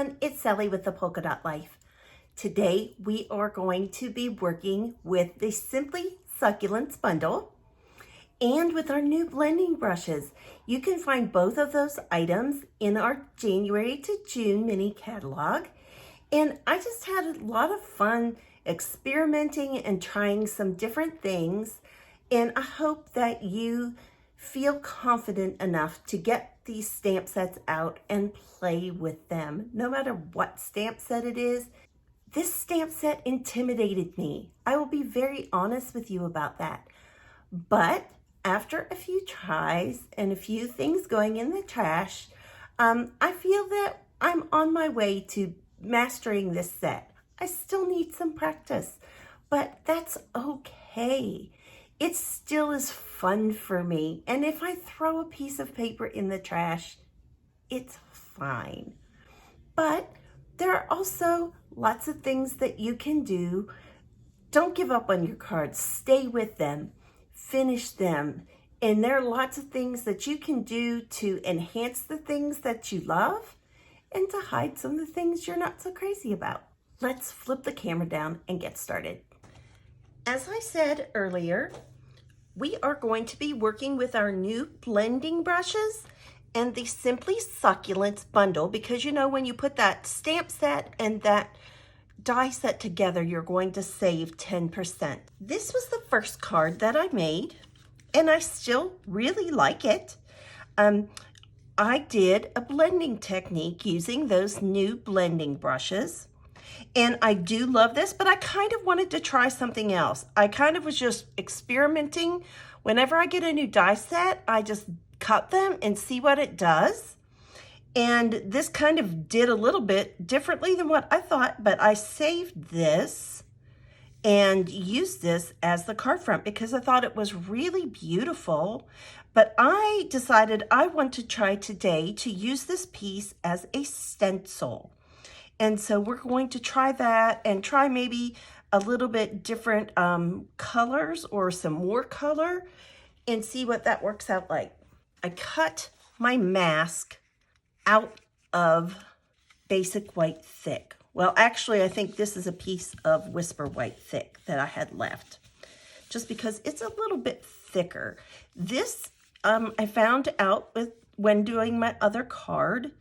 everyone, it's Sally with the Polka Dot Life. Today we are going to be working with the Simply Succulents Bundle and with our new blending brushes. You can find both of those items in our January to June mini catalog. And I just had a lot of fun experimenting and trying some different things. And I hope that you feel confident enough to get these stamp sets out and play with them. No matter what stamp set it is, this stamp set intimidated me. I will be very honest with you about that. But after a few tries and a few things going in the trash, I feel that I'm on my way to mastering this set. I still need some practice, but that's okay. It still is fun for me. And if I throw a piece of paper in the trash, it's fine. But there are also lots of things that you can do. Don't give up on your cards. Stay with them. Finish them. And there are lots of things that you can do to enhance the things that you love and to hide some of the things you're not so crazy about. Let's flip the camera down and get started. As I said earlier, we are going to be working with our new blending brushes and the Simply Succulents Bundle, because you know when you put that stamp set and that die set together, you're going to save 10%. This was the first card that I made, and I still really like it. I did a blending technique using those new blending brushes. And I do love this, but I kind of wanted to try something else. I kind of was just experimenting. Whenever I get a new die set, I just cut them and see what it does. And this kind of did a little bit differently than what I thought, but I saved this and used this as the card front because I thought it was really beautiful. But I decided I want to try today to use this piece as a stencil. And so we're going to try that and try maybe a little bit different colors or some more color and see what that works out like. I cut my mask out of Basic White Thick. Well, actually, I think this is a piece of Whisper White Thick that I had left, just because it's a little bit thicker. This I found out when doing my other card.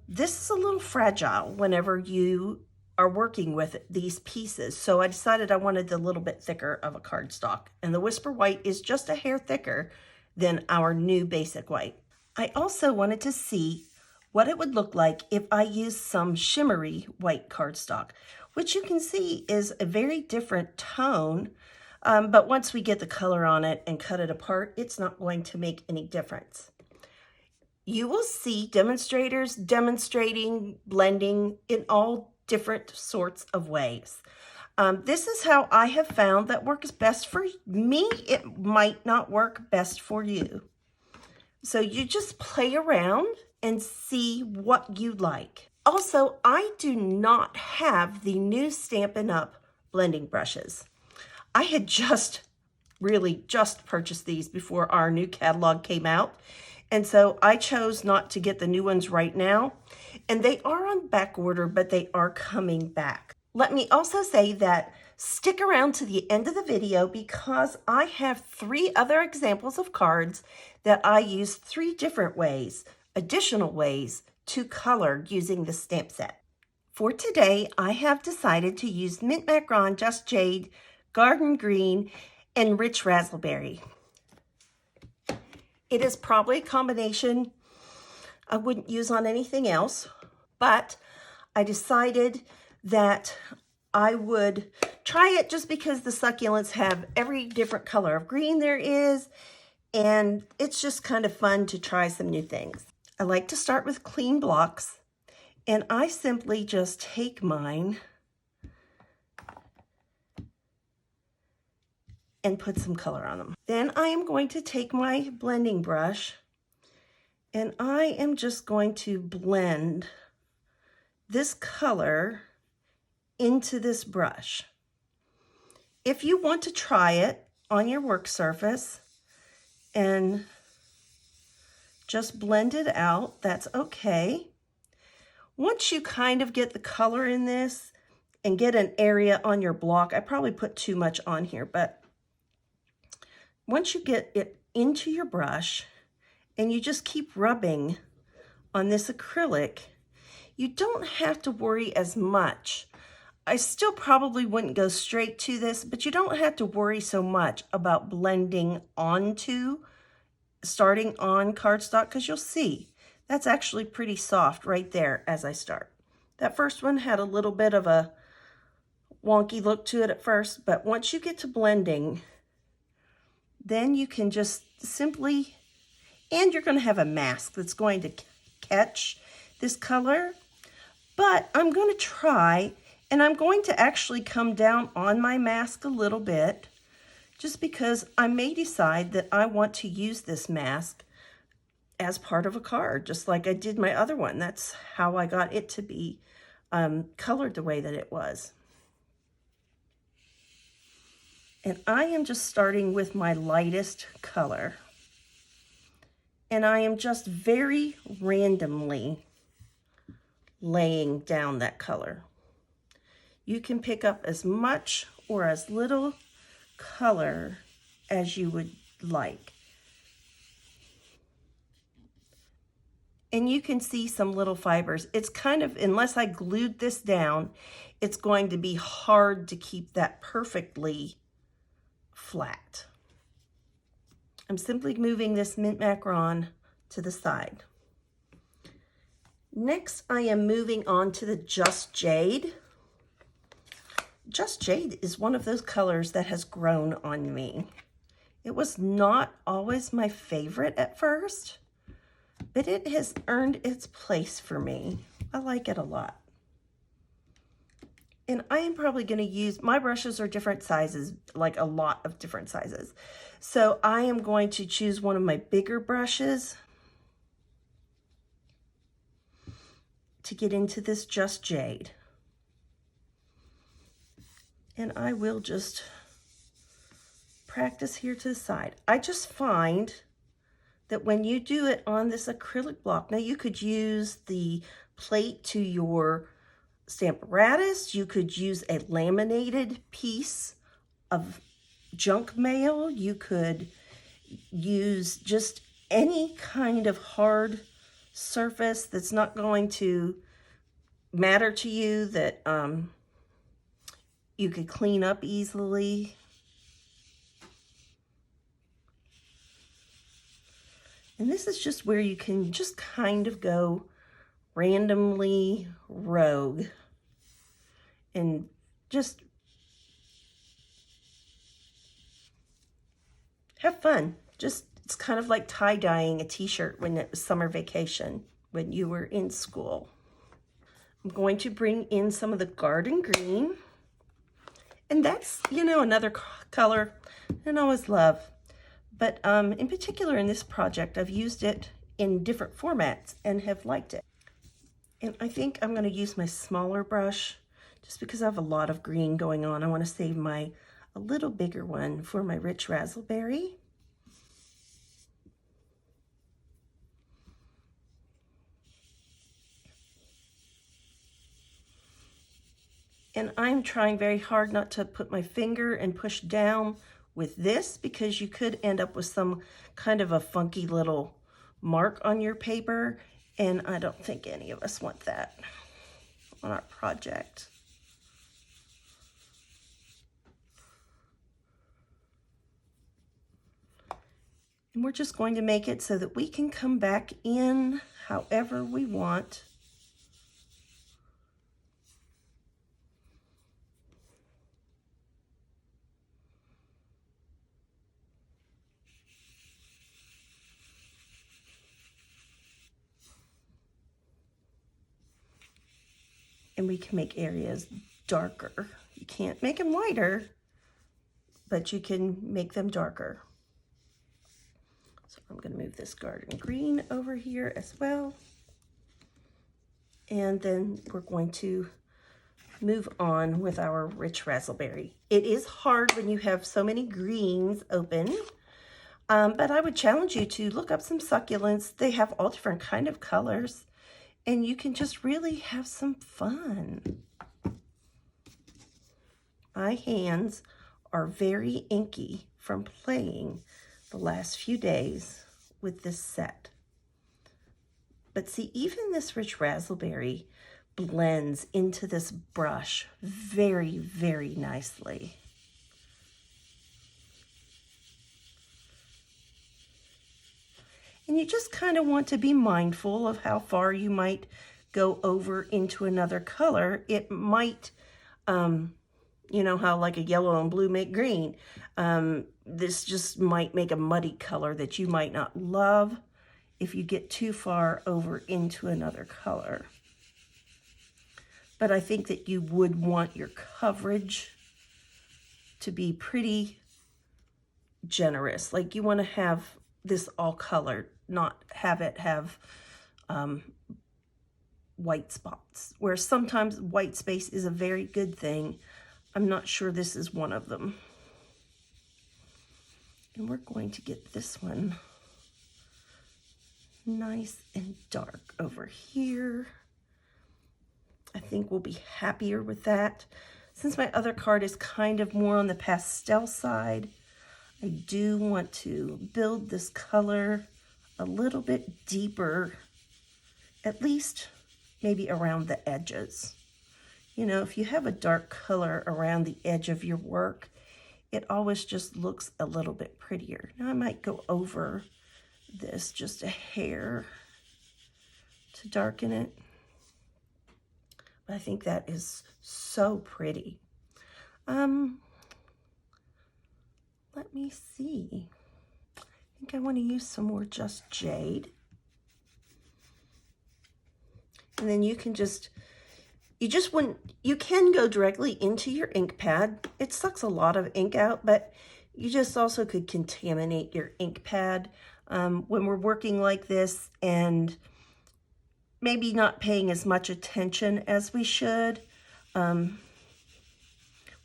This is a little fragile whenever you are working with these pieces. So I decided I wanted a little bit thicker of a cardstock. And the Whisper White is just a hair thicker than our new Basic White. I also wanted to see what it would look like if I used some shimmery white cardstock, which you can see is a very different tone. But once we get the color on it and cut it apart, it's not going to make any difference. You will see demonstrators demonstrating blending in all different sorts of ways. This is how I have found that works best for me. It might not work best for you. So you just play around and see what you like. Also, I do not have the new Stampin' Up blending brushes. I had just purchased these before our new catalog came out. And so I chose not to get the new ones right now. And they are on back order, but they are coming back. Let me also say that stick around to the end of the video because I have 3 other examples of cards that I use 3 different ways, additional ways to color using the stamp set. For today, I have decided to use Mint Macaron, Just Jade, Garden Green, and Rich Razzleberry. It is probably a combination I wouldn't use on anything else, but I decided that I would try it just because the succulents have every different color of green there is, and it's just kind of fun to try some new things. I like to start with clean blocks, and I simply just take mine and put some color on them. Then I am going to take my blending brush and I am just going to blend this color into this brush. If you want to try it on your work surface and just blend it out, that's okay. Once you kind of get the color in this and get an area on your block, I probably put too much on here, but once you get it into your brush and you just keep rubbing on this acrylic, you don't have to worry as much. I still probably wouldn't go straight to this, but you don't have to worry so much about blending onto, starting on cardstock, because you'll see that's actually pretty soft right there as I start. That first one had a little bit of a wonky look to it at first, but once you get to blending, then you can just simply, and you're going to have a mask that's going to catch this color, but I'm going to try, and I'm going to actually come down on my mask a little bit, just because I may decide that I want to use this mask as part of a card, just like I did my other one. That's how I got it to be colored the way that it was. And I am just starting with my lightest color. And I am just very randomly laying down that color. You can pick up as much or as little color as you would like. And you can see some little fibers. It's kind of, unless I glued this down, it's going to be hard to keep that perfectly flat. I'm simply moving this mint macaron to the side. Next, I am moving on to the Just Jade. Just Jade is one of those colors that has grown on me. It was not always my favorite at first, but it has earned its place for me. I like it a lot. And I am probably going to use, my brushes are different sizes, like a lot of different sizes. So I am going to choose one of my bigger brushes to get into this Just Jade. And I will just practice here to the side. I just find that when you do it on this acrylic block, now you could use the plate to your stamp apparatus, you could use a laminated piece of junk mail, you could use just any kind of hard surface that's not going to matter to you, that you could clean up easily. And this is just where you can just kind of go randomly rogue and just have fun. Just, it's kind of like tie-dyeing a t-shirt when it was summer vacation, when you were in school. I'm going to bring in some of the garden green. And that's, you know, another color I always love. But in particular in this project, I've used it in different formats and have liked it. And I think I'm going to use my smaller brush just because I have a lot of green going on. I want to save a little bigger one for my rich raspberry. And I'm trying very hard not to put my finger and push down with this, because you could end up with some kind of a funky little mark on your paper, and I don't think any of us want that on our project. And we're just going to make it so that we can come back in however we want. And we can make areas darker. You can't make them whiter, but you can make them darker. So I'm going to move this garden green over here as well. And then we're going to move on with our rich raspberry. It is hard when you have so many greens open, but I would challenge you to look up some succulents. They have all different kind of colors. and you can just really have some fun. My hands are very inky from playing the last few days with this set. But see, even this rich raspberry blends into this brush very, very nicely. And you just kind of want to be mindful of how far you might go over into another color. It might, you know how like a yellow and blue make green. This just might make a muddy color that you might not love if you get too far over into another color. But I think that you would want your coverage to be pretty generous. Like you want to have this all colored, not have it have white spots, where sometimes white space is a very good thing. I'm not sure this is one of them. And we're going to get this one nice and dark over here. I think we'll be happier with that. Since my other card is kind of more on the pastel side, I do want to build this color a little bit deeper, at least maybe around the edges. You know, if you have a dark color around the edge of your work, it always just looks a little bit prettier. Now I might go over this just a hair to darken it. But I think that is so pretty. Let me see. I think I want to use some more Just Jade. And then you can just, you can go directly into your ink pad. It sucks a lot of ink out, but you just also could contaminate your ink pad when we're working like this and maybe not paying as much attention as we should.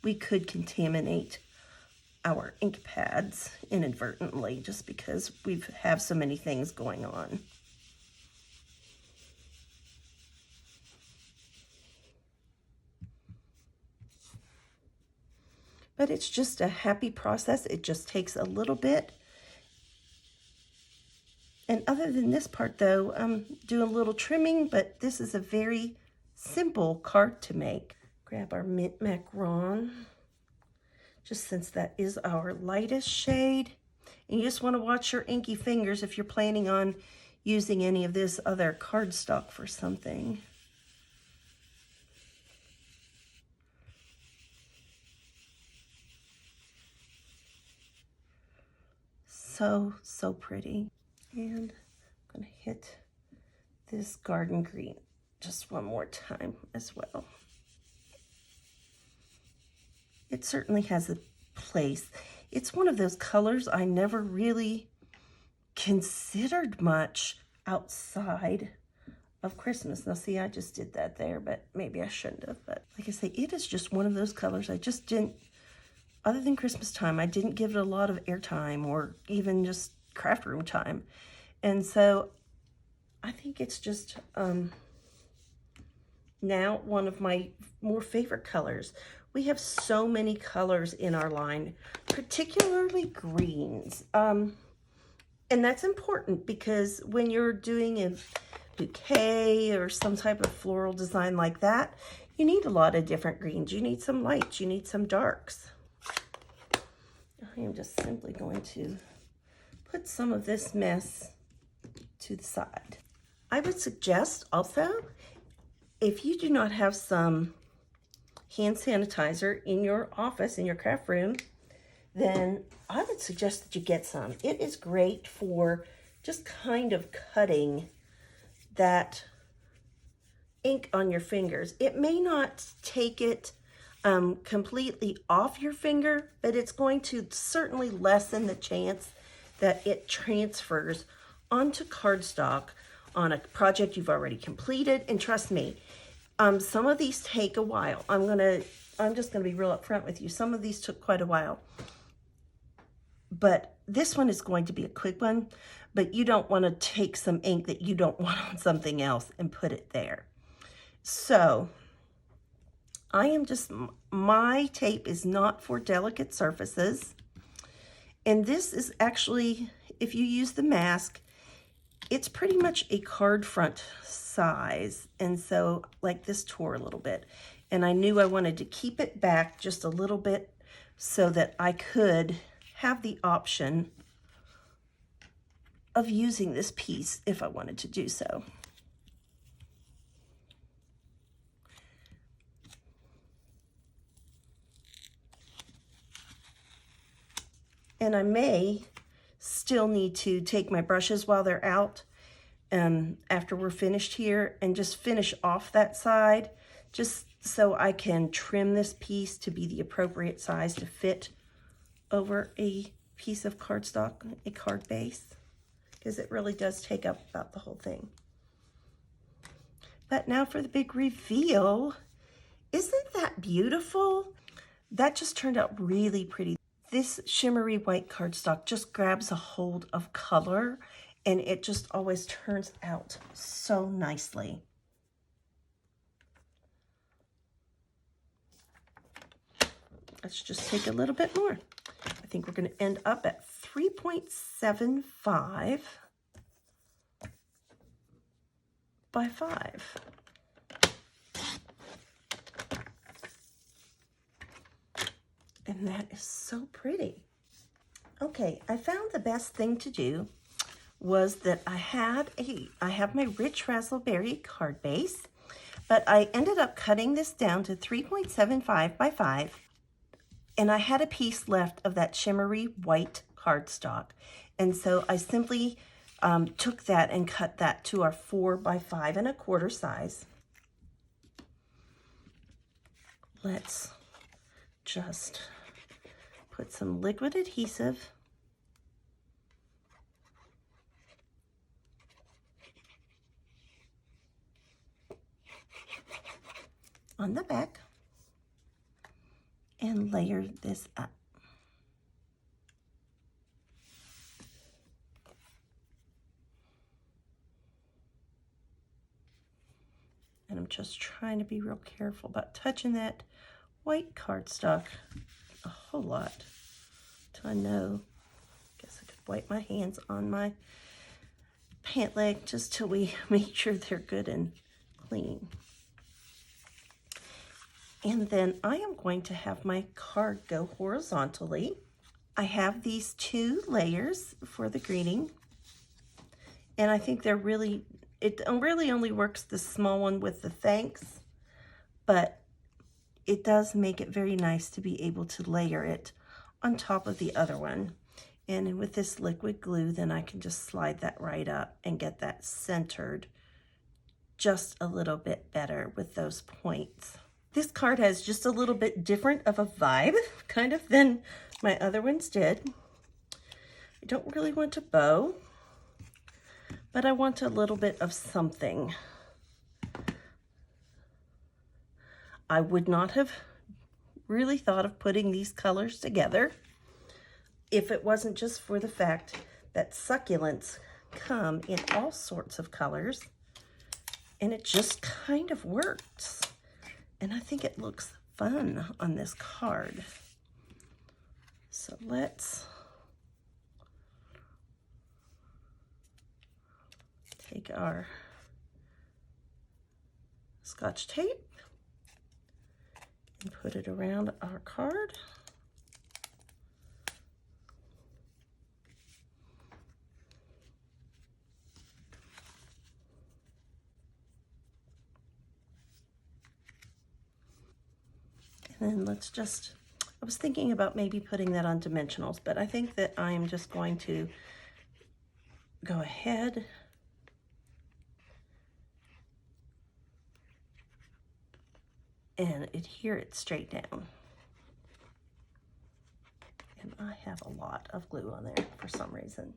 We could contaminate our ink pads inadvertently just because we have so many things going on. But it's just a happy process. It just takes a little bit. And other than this part though, I'm doing a little trimming, but this is a very simple card to make. Grab our Mint Macaron, just since that is our lightest shade. And you just want to watch your inky fingers if you're planning on using any of this other cardstock for something. So, so pretty. And I'm going to hit this garden green just one more time as well. It certainly has a place. It's one of those colors I never really considered much outside of Christmas. Now see, I just did that there, but maybe I shouldn't have. But like I say, it is just one of those colors I just didn't, other than Christmas time, I didn't give it a lot of airtime or even just craft room time. And so I think it's just now one of my more favorite colors. We have so many colors in our line, particularly greens. And that's important because when you're doing a bouquet or some type of floral design like that, you need a lot of different greens. You need some lights, you need some darks. I am just simply going to put some of this mess to the side. I would suggest also, if you do not have some hand sanitizer in your office, in your craft room, then I would suggest that you get some. It is great for just kind of cutting that ink on your fingers. It may not take it completely off your finger, but it's going to certainly lessen the chance that it transfers onto cardstock on a project you've already completed. And trust me, some of these take a while. I'm just gonna be real upfront with you. Some of these took quite a while, but this one is going to be a quick one. but you don't want to take some ink that you don't want on something else and put it there. So my tape is not for delicate surfaces. And this is actually, if you use the mask, it's pretty much a card front size. And so like this tore a little bit. And I knew I wanted to keep it back just a little bit so that I could have the option of using this piece if I wanted to do so. And I may still need to take my brushes while they're out after we're finished here and just finish off that side, just so I can trim this piece to be the appropriate size to fit over a piece of cardstock, a card base, because it really does take up about the whole thing. But now for the big reveal. Isn't that beautiful? That just turned out really pretty. This shimmery white cardstock just grabs a hold of color, and it just always turns out so nicely. Let's just take a little bit more. I think we're going to end up at 3.75 by 5. And that is so pretty. Okay, I found the best thing to do was that I have my rich raspberry card base, but I ended up cutting this down to 3.75 by 5, and I had a piece left of that shimmery white cardstock. And so I simply took that and cut that to our 4 by 5 1/4 size. Let's just put some liquid adhesive on the back and layer this up. And I'm just trying to be real careful about touching that white cardstock a whole lot till I know. I guess I could wipe my hands on my pant leg just till we make sure they're good and clean. And then I am going to have my card go horizontally. I have these 2 layers for the greeting, and I think it really only works the small one with the thanks, but it does make it very nice to be able to layer it on top of the other one. And with this liquid glue, then I can just slide that right up and get that centered just a little bit better with those points. This card has just a little bit different of a vibe, kind of, than my other ones did. I don't really want to bow, but I want a little bit of something. I would not have really thought of putting these colors together if it wasn't just for the fact that succulents come in all sorts of colors, and it just kind of works. And I think it looks fun on this card. So let's take our Scotch tape and put it around our card. And then I was thinking about maybe putting that on dimensionals, but I think that I am just going to go ahead and adhere it straight down. And I have a lot of glue on there for some reason.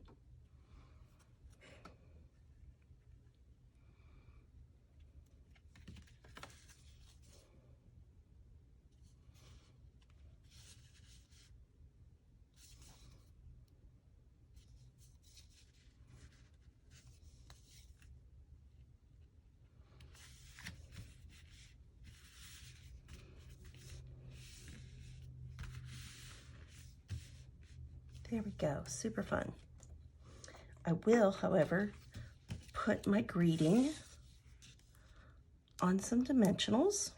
There we go, super fun. I will, however, put my greeting on some dimensionals.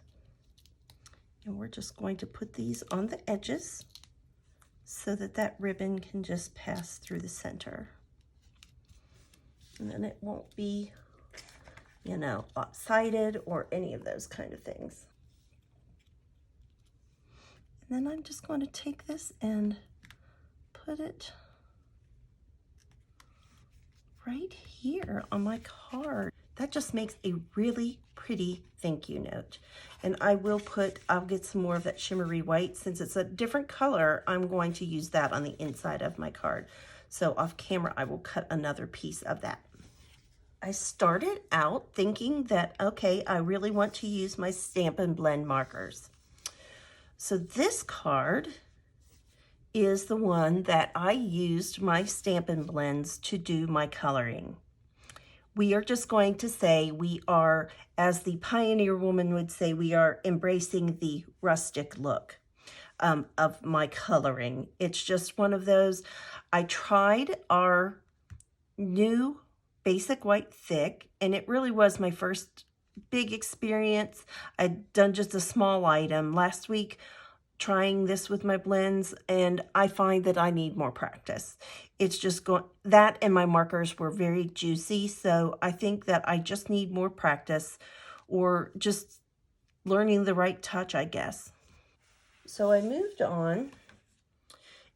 And we're just going to put these on the edges so that that ribbon can just pass through the center. And then it won't be, you know, lopsided or any of those kind of things. And then I'm just going to take this and put it right here on my card. That just makes a really pretty thank you note. And I'll get some more of that shimmery white. Since it's a different color, I'm going to use that on the inside of my card. So off camera, I will cut another piece of that. I started out thinking that, okay, I really want to use my Stampin' Blend markers. So this card is the one that I used my Stampin' Blends to do my coloring. We are just going to say we are, as the pioneer woman would say, we are embracing the rustic look of my coloring. It's just one of those. I tried our new basic white thick, and it really was my first big experience. I'd done just a small item last week trying this with my blends, and I find that I need more practice. It's just that and my markers were very juicy, so I think that I just need more practice or just learning the right touch, I guess. So I moved on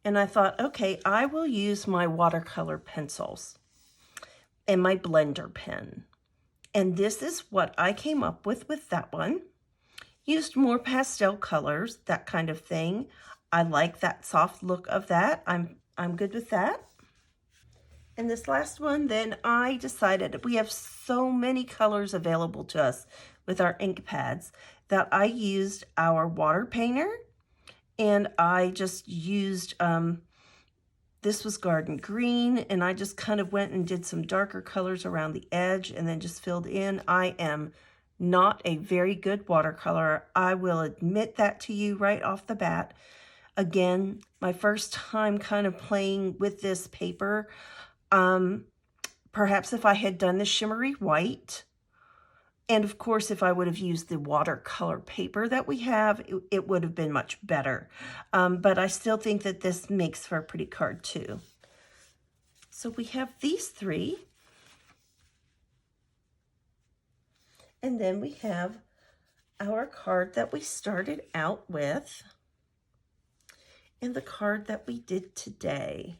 and I thought, okay, I will use my watercolor pencils and my blender pen. And this is what I came up with that one. Used more pastel colors, that kind of thing. I like that soft look of that. I'm good with that. And this last one, then I decided we have so many colors available to us with our ink pads that I used our water painter, and I just used, this was Garden Green, and I just kind of went and did some darker colors around the edge and then just filled in. I am not a very good watercolorer. I will admit that to you right off the bat. Again, my first time kind of playing with this paper. Perhaps if I had done the shimmery white, and of course, if I would have used the watercolor paper that we have, it would have been much better. But I still think that this makes for a pretty card too. So we have these three. And then we have our card that we started out with and the card that we did today.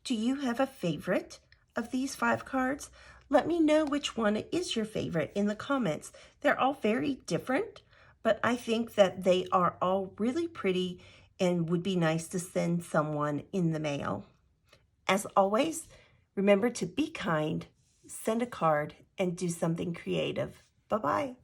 Do you have a favorite of these 5 cards? Let me know which one is your favorite in the comments. They're all very different, but I think that they are all really pretty and would be nice to send someone in the mail. As always, remember to be kind, send a card, and do something creative. Bye-bye.